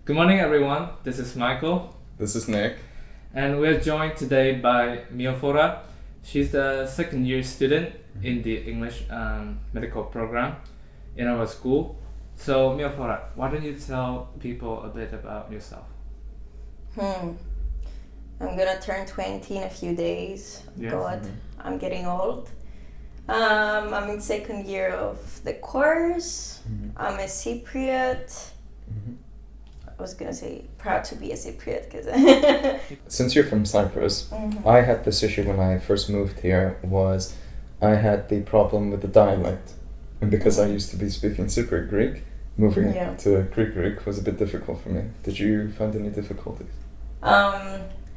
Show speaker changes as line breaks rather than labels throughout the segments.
Good morning, everyone. This is Michael,
This is Nick.
and we're joined today by Myrofora. She's the second year student in the English medical program in our school. So, Myrofora, why don't you tell people a bit about yourself?
I'm gonna turn 20 in a few days.
Yes.
God, I'm getting old. I'm in second year of the course. I'm a Cypriot. I was gonna say proud to be a Cypriot because
Since you're from Cyprus, I had this issue when I first moved here was I had the problem with the dialect. And because I used to be speaking Cypriot-Greek, moving to Greek was a bit difficult for me. Did you find any difficulties?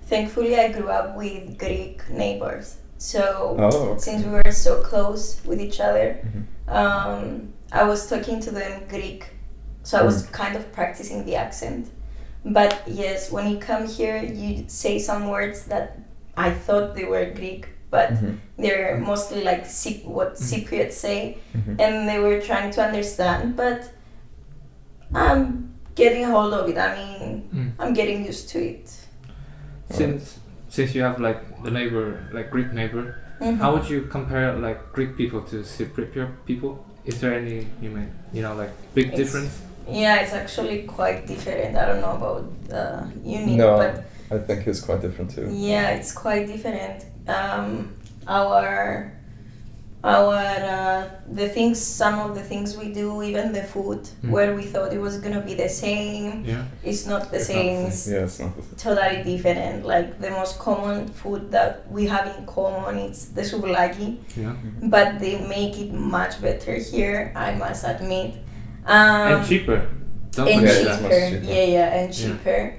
Thankfully I grew up with Greek neighbors. So since we
okay.
were so close with each other, I was talking to them Greek. So I was kind of practicing the accent. But yes, when you come here, you say some words that I thought they were Greek, but they're mostly like what Cypriots say, and they were trying to understand, but I'm getting a hold of it. I mean, I'm getting used to it.
Since you have like the neighbor, like Greek neighbor, how would you compare like Greek people to Cypriot people? Is there any like big difference?
Yeah, it's actually quite different. I don't know about unique,
No,
but
I think it's quite different too.
yeah, it's quite different. Some of the things we do, even the food, where we thought it was gonna be the same, it's not the same.
Yeah, it's not the same.
Totally different. Like the most common food that we have in common is the souvlaki, but they make it much better here, I must admit.
And cheaper. Don't forget that.
Much cheaper.
And cheaper.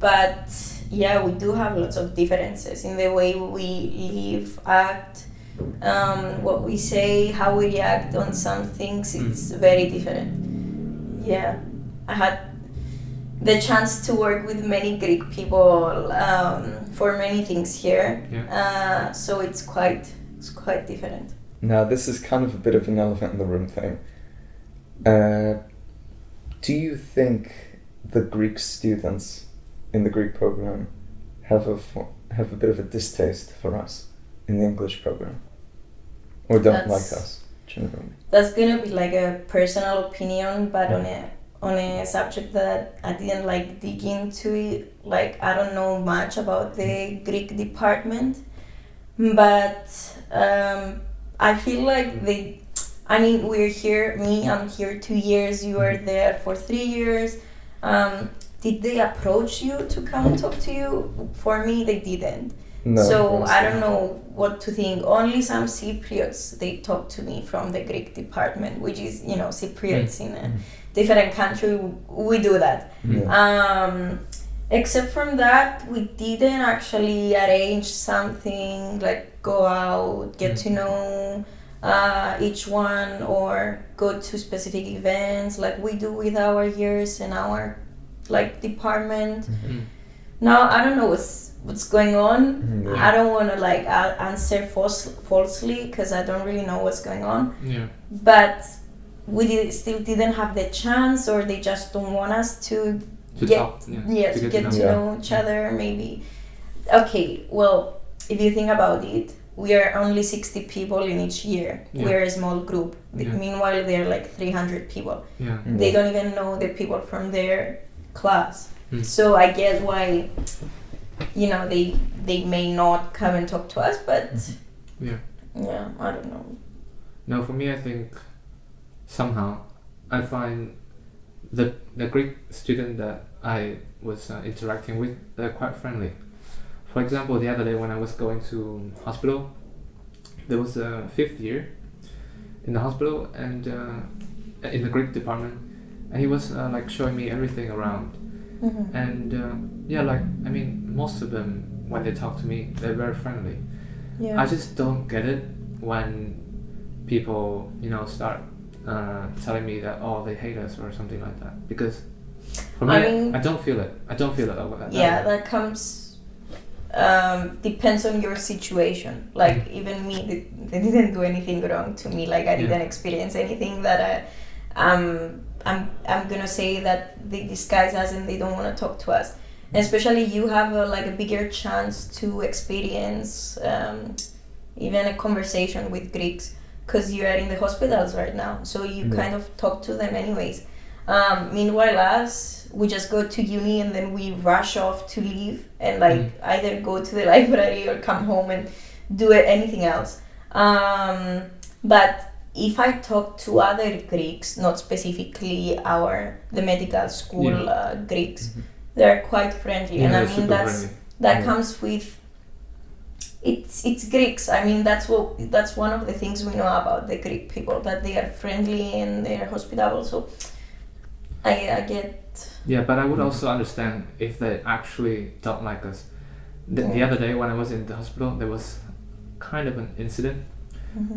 But yeah, we do have lots of differences in the way we live, act, what we say, how we react on some things. It's very different. Yeah, I had the chance to work with many Greek people for many things here. So it's quite different.
Now, this is kind of a bit of an elephant in the room thing. Do you think the Greek students in the Greek program have a bit of a distaste for us in the English program, or don't like us generally?
That's gonna be like a personal opinion, but on a subject that I didn't like dig into it. Like I don't know much about the Greek department, but I feel like we're here. I'm here 2 years. You are there for 3 years. Did they approach you to come and talk to you? For me, they didn't.
No,
so I don't know what to think. Only some Cypriots, they talk to me from the Greek department, which is, Cypriots in a different country. We do that. Except from that, we didn't actually arrange something like go out, get to know each one, or go to specific events like we do with our years and our department. Now I don't know what's going on. I don't want to answer falsely because I don't really know what's going on. But we still didn't have the chance, or they just don't want us to get to know each other. Maybe. Okay, well, if you think about it, we are only 60 people in each year. We're a small group. Meanwhile, they're like 300 people. They don't even know the people from their class. So I guess why, they may not come and talk to us, but I don't know.
No, for me, I think somehow I find the Greek student that I was interacting with, they're quite friendly. For example, the other day when I was going to hospital, there was a 5th year in the hospital and in the Greek department, and he was showing me everything around. And most of them, when they talk to me, they're very friendly. I just don't get it when people start telling me that they hate us or something like that, because for me, I don't feel it. That
comes depends on your situation. Like even me, they didn't do anything wrong to me. Like I didn't experience anything that I'm gonna say that they disguise us and they don't want to talk to us. And especially you have a bigger chance to experience even a conversation with Greeks because you are in the hospitals right now, so you kind of talk to them anyways. Meanwhile us, we just go to uni and then we rush off to leave and either go to the library or come home and do anything else. But if I talk to other Greeks, not specifically the medical school Greeks, they're quite friendly, and I mean that comes with it's Greeks. I mean that's one of the things we know about the Greek people, that they are friendly and they are hospitable. So I get.
Yeah, but I would also understand if they actually don't like us. The other day when I was in the hospital, there was kind of an incident.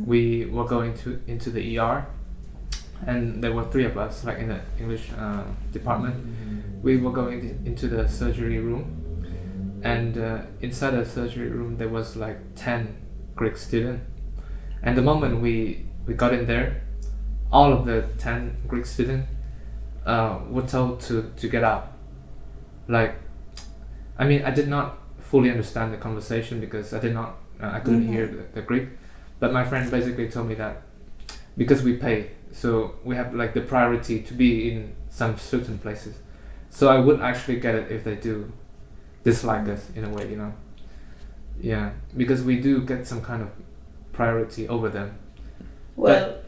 We were going into the ER, and there were 3 of us, like in the English department. We were going into the surgery room, and inside the surgery room there was like 10 Greek students. And the moment we got in there, all of the 10 Greek students were told to get out. Like, I mean, I did not fully understand the conversation because I couldn't hear the Greek. But my friend basically told me that because we pay, so we have like the priority to be in some certain places. So I would actually get it if they do dislike us in a way, you know. Yeah, because we do get some kind of priority over them.
Well,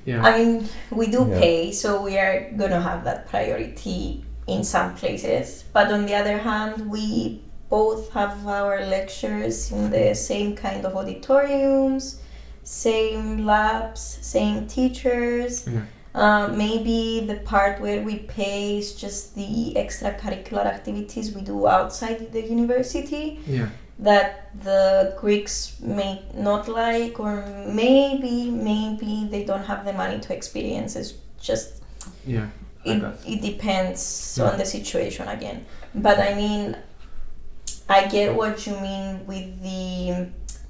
yeah.
I mean, we do pay, so we are gonna have that priority in some places. But on the other hand, we both have our lectures in the same kind of auditoriums, same labs, same teachers. Maybe the part where we pay is just the extracurricular activities we do outside the university that the Greeks may not like, or maybe they don't have the money to experience. It's just it depends on the situation again. But I mean, I get what you mean with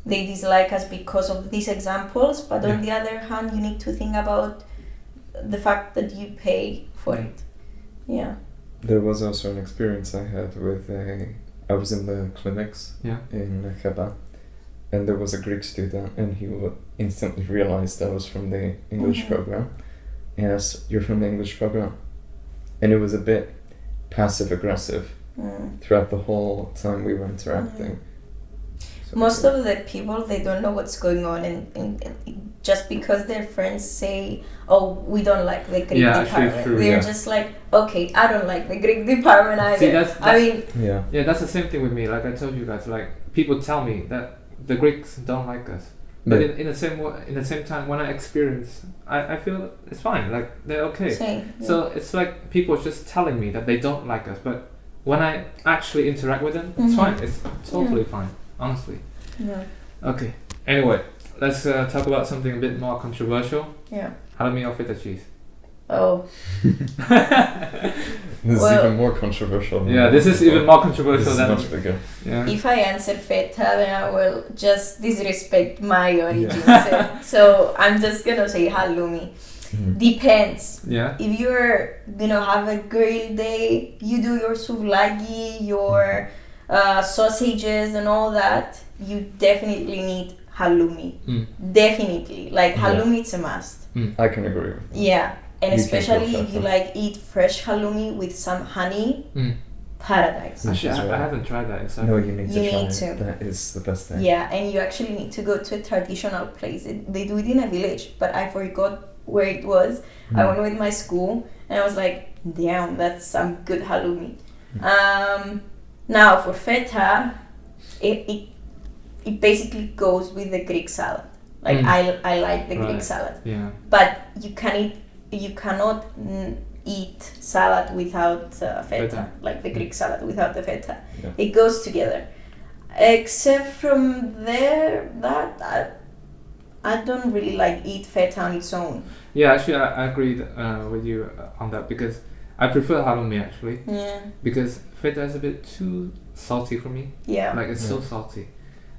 they dislike us because of these examples, but on the other hand, you need to think about the fact that you pay for it. Yeah.
There was also an experience I had with I was in the clinics in Feta, and there was a Greek student, and he instantly realized I was from the English program. Yes, you're from the English program. And it was a bit passive-aggressive throughout the whole time we were interacting. So
most of the people, they don't know what's going on, and just because their friends say, oh, we don't like the Greek department,
true,
they're just like, okay, I don't like the Greek department either.
See, that's the same thing with me. Like I told you guys, like people tell me that the Greeks don't like us, but in the same time, when I experience, I feel it's fine. Like they're okay. So it's like people just telling me that they don't like us, but when I actually interact with them, it's fine. It's totally fine, honestly.
Yeah.
Okay. Anyway, let's talk about something a bit more controversial.
Yeah.
Halloumi or Feta cheese?
Oh.
This is even more controversial.
This is even more controversial than
much bigger.
Yeah.
If I answer Feta, then I will just disrespect my origins. So I'm just gonna say Halloumi. Depends.
Yeah.
If you're gonna have a grilled day, you do your souvlaki, your sausages and all that, you definitely need halloumi. Definitely. Like halloumi, it's a must.
I can agree with that.
Yeah. And especially if you eat fresh halloumi with some honey, paradise.
Actually, I haven't tried that in Cyprus.
No, you need to try
it.
That is the best thing.
Yeah, and you actually need to go to a traditional place. They do it in a village, but I forgot where it was. I went with my school, and I was like, damn, that's some good halloumi. Now for feta, it basically goes with the Greek salad. Like I like the Greek salad.
Yeah.
But you cannot eat salad without feta, like the Greek salad without the feta. Yeah. It goes together. Except from there, that I don't really eat feta on its own.
Yeah, actually, I agreed with you on that because I prefer halloumi actually.
Yeah.
Because feta is a bit too salty for me.
Yeah.
Like it's so salty,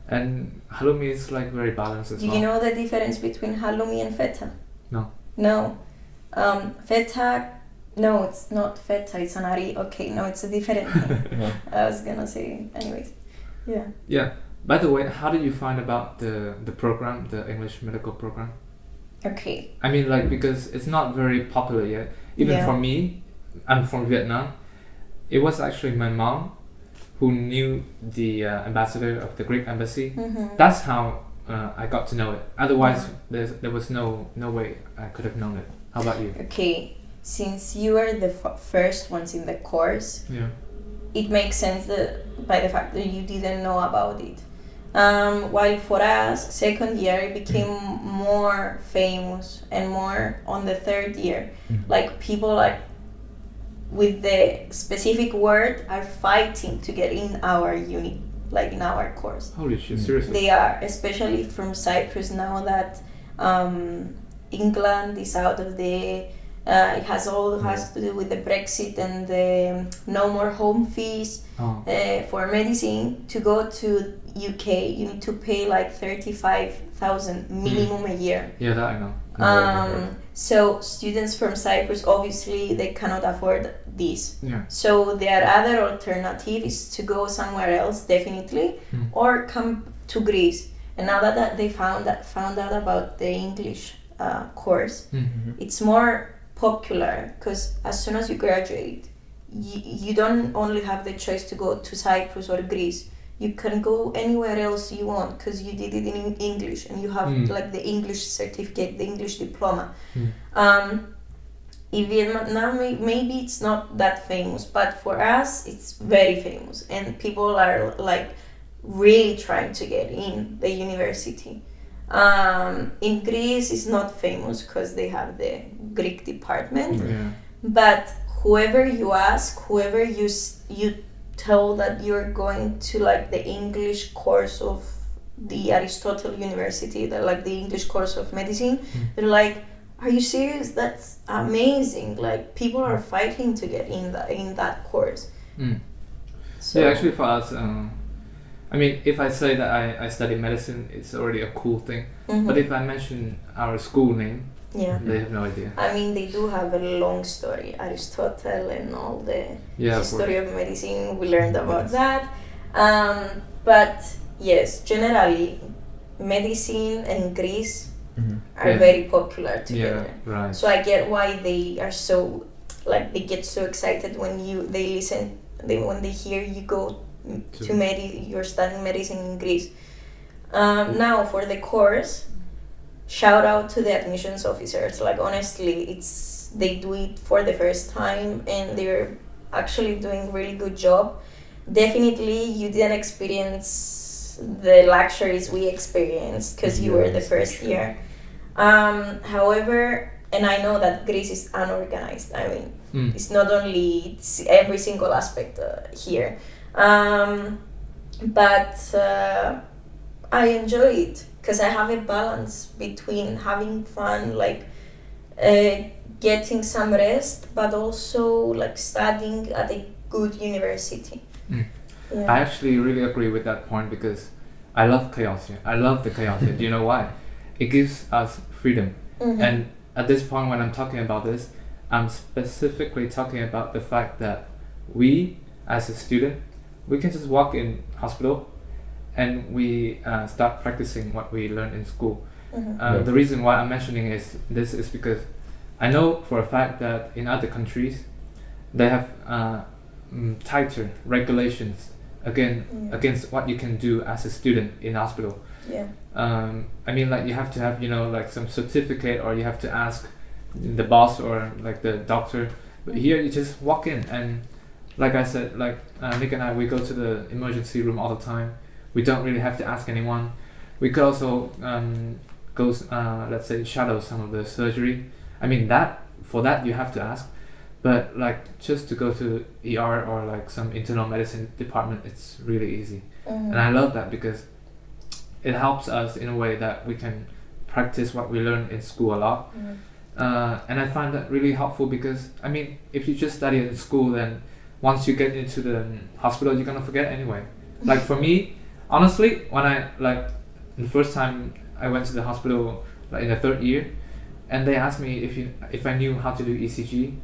and halloumi is like very balanced as well.
Do you know the difference between halloumi and feta?
No.
No. Feta. No, it's not feta. It's anari. Okay, no, it's a different thing.
Yeah.
I was gonna say, anyways. Yeah.
Yeah. By the way, how did you find about the program, the English medical program?
Okay.
I mean, like, because it's not very popular yet. Even for me, I'm from Vietnam. It was actually my mom who knew the ambassador of the Greek embassy.
Mm-hmm.
That's how I got to know it. Otherwise, there was no way I could have known it. How about you?
Okay. Since you are the first ones in the course, it makes sense that by the fact that you didn't know about it. While for us, second year it became more famous and more on the third year. Like people like with the specific word are fighting to get in our uni, like in our course.
Holy shit, seriously?
They are, especially from Cyprus now that England is out of the it has to do with the Brexit and the no more home fees for medicine. To go to UK, you need to pay like 35,000 minimum a year.
Yeah, that I know.
So students from Cyprus, obviously, they cannot afford this.
Yeah.
So their other alternative is to go somewhere else, definitely, or come to Greece. And now that they found out about the English course, it's more popular because as soon as you graduate, you don't only have the choice to go to Cyprus or Greece. You can go anywhere else you want because you did it in English and you have like the English certificate, the English diploma. In Vietnam, maybe it's not that famous, but for us, it's very famous, and people are like really trying to get in the university. In Greece, it's not famous because they have the Greek department, but whoever you ask, whoever you tell that you're going to like the English course of the Aristotle University, like the English course of medicine, they're like, are you serious? That's amazing. Like people are fighting to get in that course. So,
yeah, actually for us, I mean, if I say that I study medicine, it's already a cool thing. But if I mention our school name, they have no idea.
I mean, they do have a long story, Aristotle and all the history of medicine. We learned about that. But yes, generally, medicine and Greece are very popular together.
Yeah, right.
So I get why they are so, like, they get so excited when when they hear you go you're studying medicine in Greece. Now for the course, shout out to the admissions officers. Like honestly, they do it for the first time and they're actually doing really good job. Definitely you didn't experience the luxuries we experienced because you were the first year. However, and I know that Greece is unorganized. I mean, it's not only, it's every single aspect here. But I enjoy it because I have a balance between having fun, like getting some rest, but also like studying at a good university. Yeah.
I actually really agree with that point because I love chaos here. I love the chaos here. Do you know why? It gives us freedom. And at this point when I'm talking about this, I'm specifically talking about the fact that we, as a student, we can just walk in hospital and we start practicing what we learned in school. The reason why I'm mentioning this is because I know for a fact that in other countries they have tighter regulations against what you can do as a student in hospital. I mean, like you have to have, like some certificate, or you have to ask the boss or like the doctor. But here you just walk in, and like I said, like Nick and I, we go to the emergency room all the time. We don't really have to ask anyone. We could also go, let's say, shadow some of the surgery. I mean, for that you have to ask. But like just to go to ER or like some internal medicine department, it's really easy. And I love that because it helps us in a way that we can practice what we learn in school a lot. And I find that really helpful because, I mean, if you just study in school, then once you get into the hospital, you're gonna forget anyway. Like for me, honestly, when the first time I went to the hospital, like in the third year, and they asked me if I knew how to do ECG.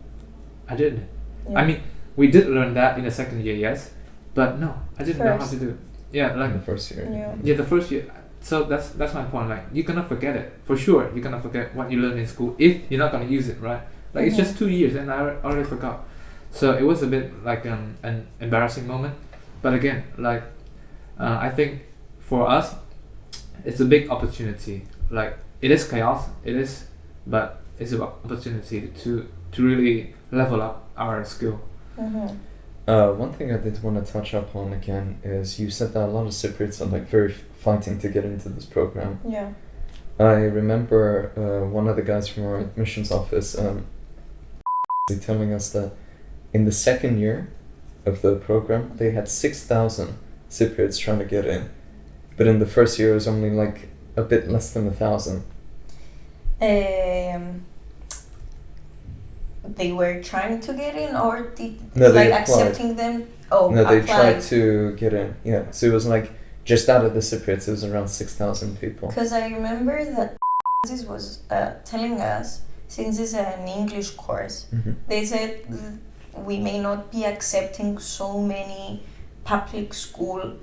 I didn't.
Yeah.
I mean, we did learn that in the second year, yes, but no, I didn't know how to do it. Yeah, like
in the first year.
Yeah, the first year. So that's my point. Like, you're gonna forget it for sure. You're gonna forget what you learned in school if you're not gonna use it, right? Like, it's just 2 years, and I already forgot. So it was a bit like an embarrassing moment. But again, like, I think for us, it's a big opportunity. Like, it is chaos, but it's an opportunity to really level up our skill.
One thing I did want to touch up on again is you said that a lot of Cypriots are like very fighting to get into this program.
Yeah.
I remember one of the guys from our admissions office telling us that in the second year of the program they had 6,000 Cypriots trying to get in, but in the first year it was only like a bit less than 1,000.
They were trying to get in, or
No, they
like
applied.
accepting them? Oh,
No, they
applied.
tried to get in. Yeah, so it was like just out of the Cypriots, it was around 6,000 people.
Because I remember that this was telling us, since it's an English course, they said we may not be accepting so many public school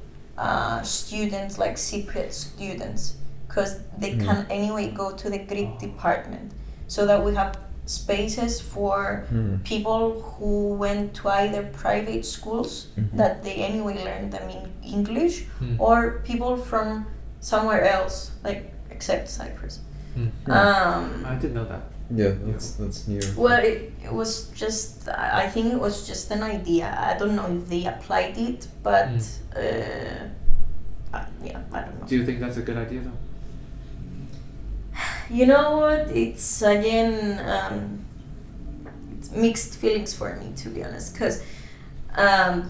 students, like Cypriot students, because they can anyway go to the Greek department, so that we have spaces for people who went to either private schools that they anyway learned them in English, or people from somewhere else, like except Cyprus.
I didn't know that.
Yeah, that's new.
Well, it was just, I think it was just an idea. I don't know if they applied it, but yeah, I don't know.
Do you think that's a good idea though?
You know what? It's again, it's mixed feelings for me, to be honest, because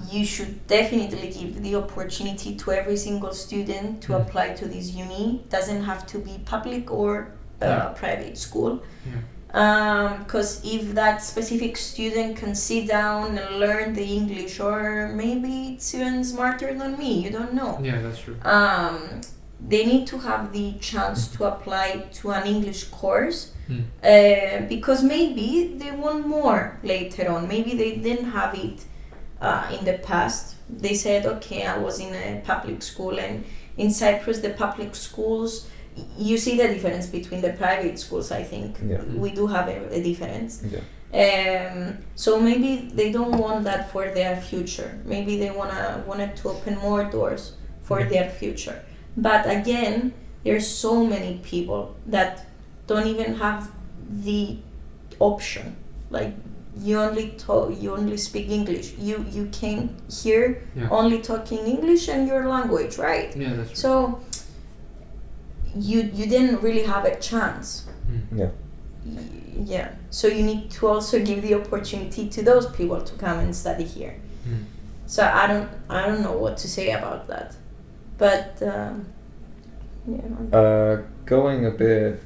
you should definitely give the opportunity to every single student to apply to this uni. Doesn't have to be public or private school. Because if that specific student can sit down and learn the English, or maybe it's even smarter than me, you don't know.
Yeah, that's true.
They need to have the chance to apply to an English course, because maybe they want more later on. Maybe they didn't have it in the past. They said, okay, I was in a public school, and in Cyprus the public schools, you see the difference between the private schools. I think we do have a difference. So maybe they don't want that for their future. Maybe they wanted to open more doors for their future. But again, there's so many people that don't even have the option. Like, you only speak English. You came here only talking English and your language, right?
Yeah, that's true.
So you didn't really have a chance. Yeah. So you need to also give the opportunity to those people to come and study here. So I don't know what to say about that. But
going a bit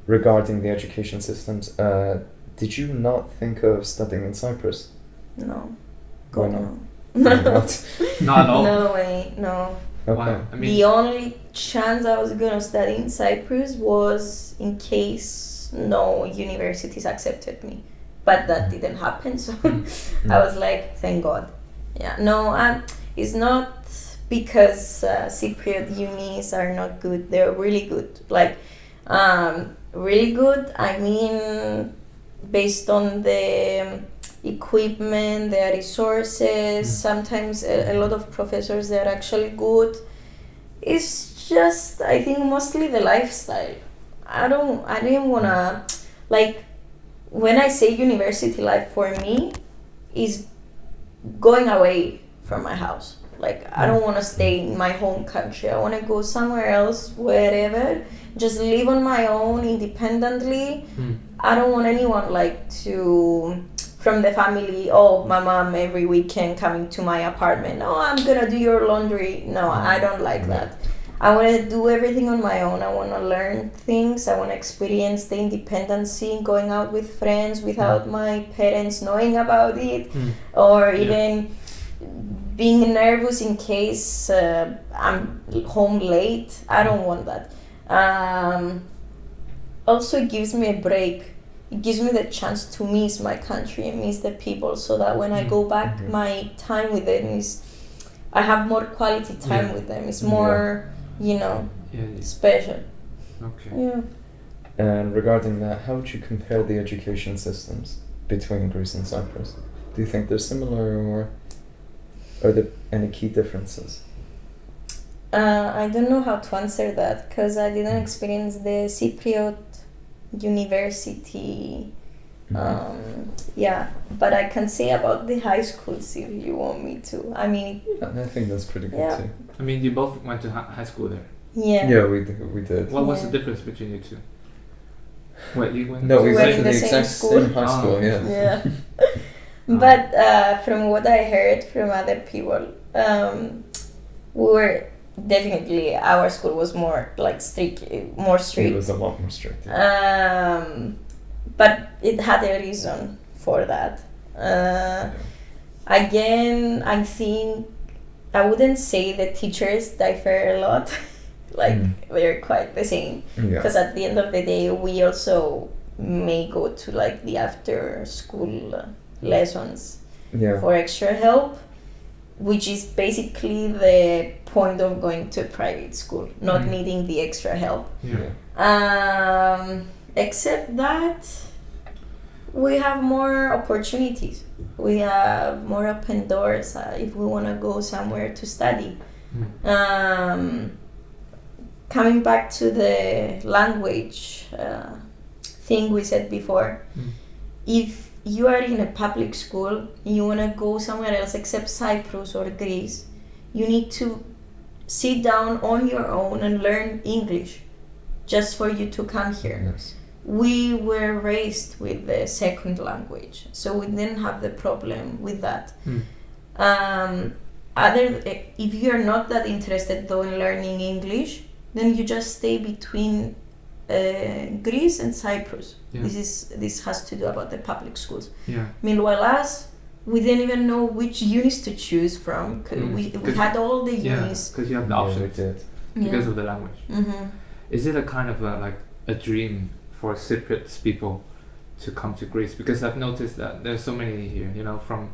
regarding the education systems, did you not think of studying in Cyprus?
No.
Why not?
No.
Not at all.
No way, no.
Okay.
Why? I mean,
The only chance I was gonna study in Cyprus was in case no universities accepted me. But that didn't happen, so I was like, thank God. Yeah, no, it's not because Cypriot unis are not good. They're really good. Like, really good, I mean, based on the equipment, the resources, sometimes a lot of professors, they're actually good. It's just, I think, mostly the lifestyle. I didn't wanna, like, when I say university life, for me, is going away from my house. Like, I don't want to stay in my home country. I want to go somewhere else, wherever, just live on my own independently. I don't want anyone from the family, my mom every weekend coming to my apartment. I'm gonna do your laundry. No, I don't like that. I want to do everything on my own. I want to learn things. I want to experience the independency, going out with friends without my parents knowing about it, or even being nervous in case I'm home late. I don't want that. also it gives me a break. It gives me the chance to miss my country and miss the people, so that when I go back, my time with them is, I have more quality time with them. It's more, special.
Okay.
Yeah.
And regarding that, how would you compare the education systems between Greece and Cyprus? Do you think they're similar, or are there any key differences?
I don't know how to answer that because I didn't experience the Cypriot University. But I can say about the high schools if you want me to. I mean,
I think that's pretty good too.
I mean, you both went to high school there.
Yeah.
Yeah, we did.
What was the difference between you two? Wait, you went?
No, we
went
went
to
to the
the same
exact
school.
same high school. Yeah.
Yeah. But from what I heard from other people, we were definitely, our school was more like strict, more strict.
It was a lot more strict. Yeah.
But it had a reason for that. Again, I think I wouldn't say the teachers differ a lot. They're quite the same. Because at the end of the day, we also may go to like the after school lessons for extra help, which is basically the point of going to a private school, not needing the extra help. Except that we have more opportunities. We have more open doors if we want to go somewhere to study. Coming back to the language thing we said before, if you are in a public school and you want to go somewhere else except Cyprus or Greece, you need to sit down on your own and learn English just for you to come here.
Yes.
We were raised with the second language, so we didn't have the problem with that. If you're not that interested though in learning English, then you just stay between Greece and Cyprus. This has to do about the public schools. Meanwhile, us, we didn't even know which unis to choose from. We had all the unis.
Because you have the option. Because of the language. Is it a kind of like a dream for Cypriot people to come to Greece? Because I've noticed that there's so many here, from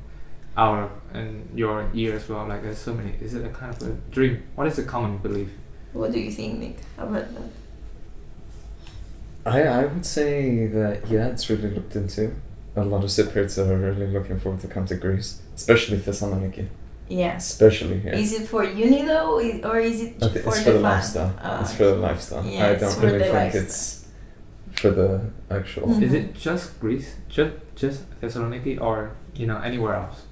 our and your year as well. Like there's so many. Is it a kind of a dream? What is the common belief?
What do you think, Nick, about that?
I would say that it's really looked into. A lot of Cypriots are really looking forward to come to Greece, especially Thessaloniki.
Yeah.
Especially here.
Is it for uni though, or is it
it's for the lifestyle? It's for the lifestyle. I don't really think it's for the actual.
Is it just Greece, just Thessaloniki, or anywhere else?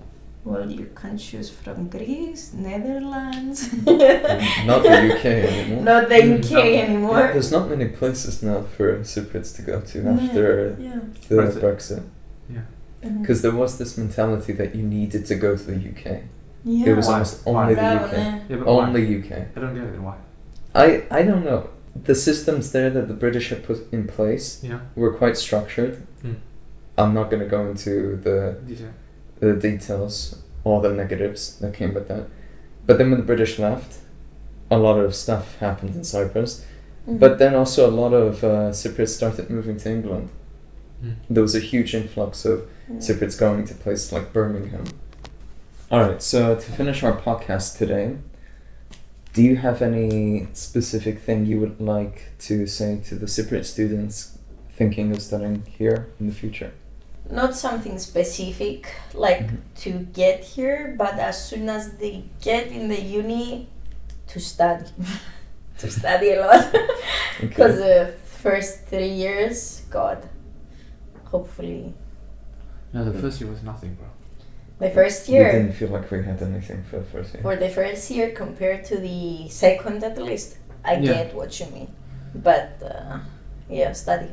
Well, you can choose from Greece, Netherlands.
Not the UK anymore.
Not the UK anymore.
Yeah, there's not many places now for Cypriots to go to after the Brexit. Because there was this mentality that you needed to go to the UK.
Yeah.
It was almost only the UK. Only UK.
I don't get it. Why?
I don't know. The systems there that the British had put in place were quite structured. I'm not going to go into the details or the negatives that came with that. But then when the British left, a lot of stuff happened in Cyprus. But then also a lot of Cypriots started moving to England. There was a huge influx of Cypriots going to places like Birmingham. Alright, so to finish our podcast today, do you have any specific thing you would like to say to the Cypriot students thinking of studying here in the future?
Not something specific, like to get here, but as soon as they get in the uni, to study. To study a lot. Because the first 3 years, God, hopefully.
No, the first year was nothing, bro.
The first year.
We didn't feel like we had anything for the first year.
For the first year compared to the second at least, I get what you mean. But, study.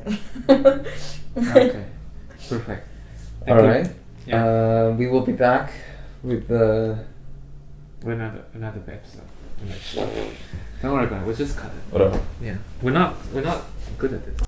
Okay. Perfect.
Alright. We will be back with
another episode. Don't worry about it. We'll just cut it.
Whatever.
Yeah. We're not good at this.